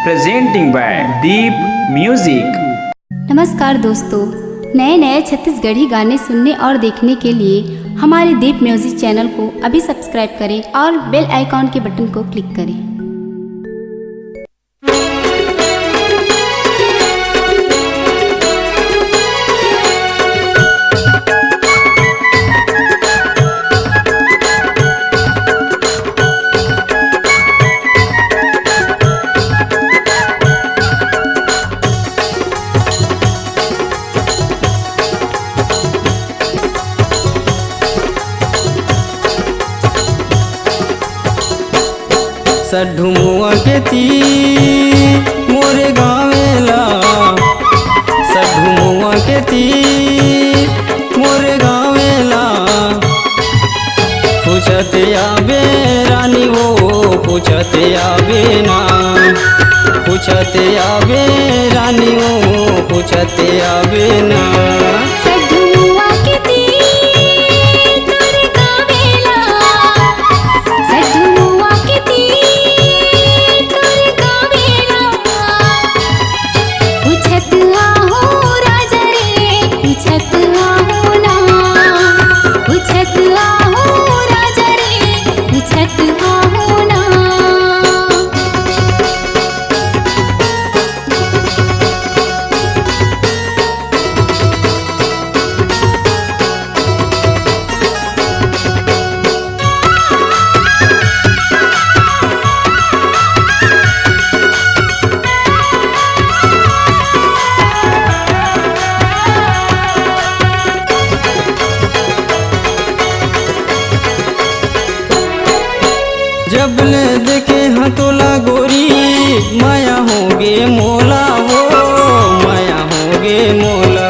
presenting by Deep Music। नमस्कार दोस्तों, नए नए छत्तीसगढ़ी गाने सुनने और देखने के लिए हमारे दीप म्यूजिक चैनल को अभी सब्सक्राइब करें और बेल आइकॉन के बटन को क्लिक करें। सढुमुआ के ती मोरे गावेला, सढुमुआ के ती मोरे गावेला। पूछते आबे रानी वो पूछते आबे ना, पूछते आबे रानी वो पूछते आबे ना। जब ले देखे हाँ तोला गोरी माया होगे मोला, वो माया होगे मोला।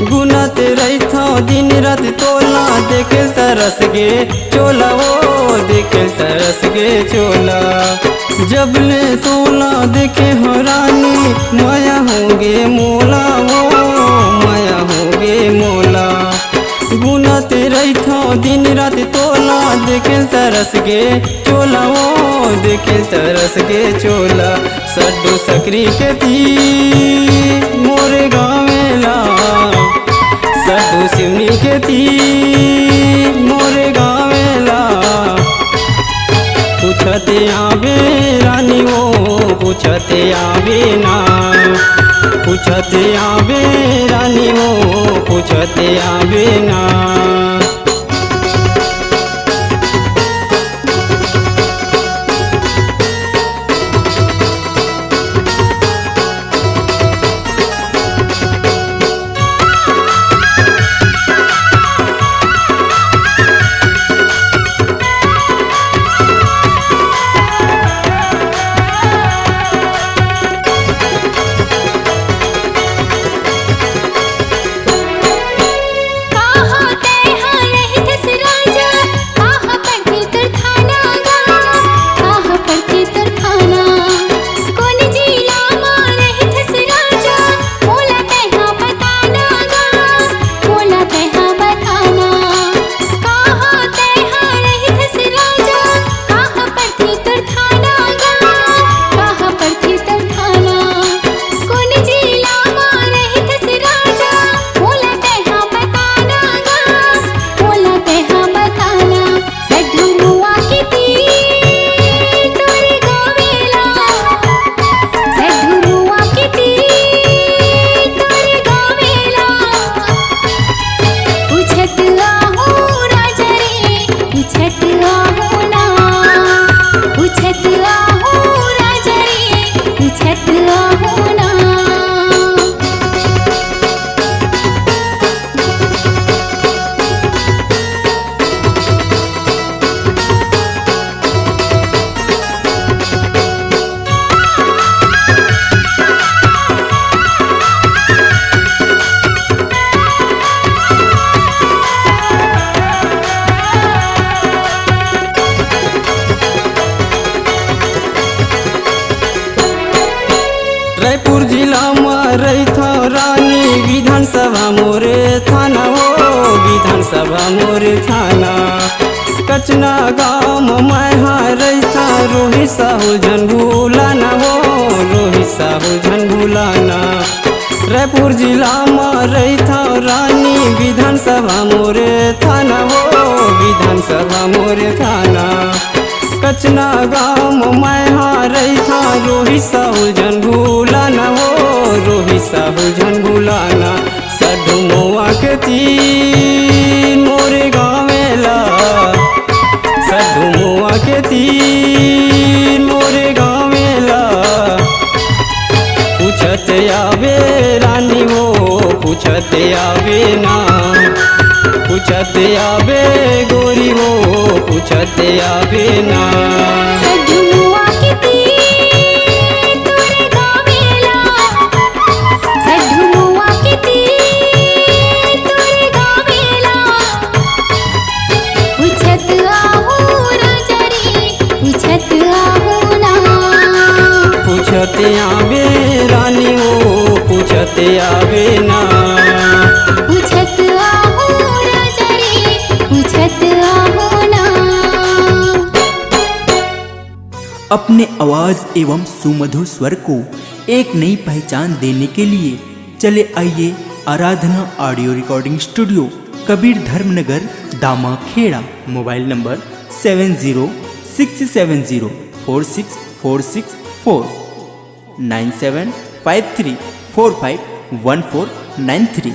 गुनते रही था दिन रात तोला, देखे तरस गे चोला, वो देखे तरस गे चोला। जब ले तोला देखे हो रानी माया होगे मोला, वो माया होगे मोला। गुनते रही था दिन रात तोला, देखे तरस गे चोला, वो देखे तरस गे चोला। सड्डू सकरी के ती मोरे गावेला, सड्डू सिवनी के ती मोरे गावेला। पूछते आबे रानी वो पूछते आबे ना, पूछते आबे रानी वो पूछते आबे ना। रायपुर जिला में रही था रानी, विधानसभा मोरे थाना, हो विधानसभा मोरे थाना। कचना गाँव में रही था रोहित साहुल झन भूला न, हो साहू झन भुलाना। रायपुर जिला में रैथा रानी विधानसभा मोरे थाना हो, विधानसभा मोरे थाना। कचना गाँव मैं रैथा रोहित साहू झन भुलाना हो, रोहित साहू झन भुलाना। साधु मोआ के तीन मोरे गावेला, साधु मोआ के तीन मोरे गावेला। पूछत आवे रानी हो, पूछत आवे ना, पूछत आवे गोरी हो, पूछत आवे ना। सधुआ के तीर तोरे गावेला, सधुआ के तीर तोरे गावेला। पूछत आहू राजा रे, पूछत आहू ना। पूछत आवे रानी हो, पूछत आवे ना। पूछत आहू राजा रे, पूछत आहू ना। अपने आवाज एवं सुमधुर स्वर को एक नई पहचान देने के लिए चले आइए Aradhana audio recording studio, Kabir Dharmnagar, Damakheda. Mobile number 7067046464 9753451493।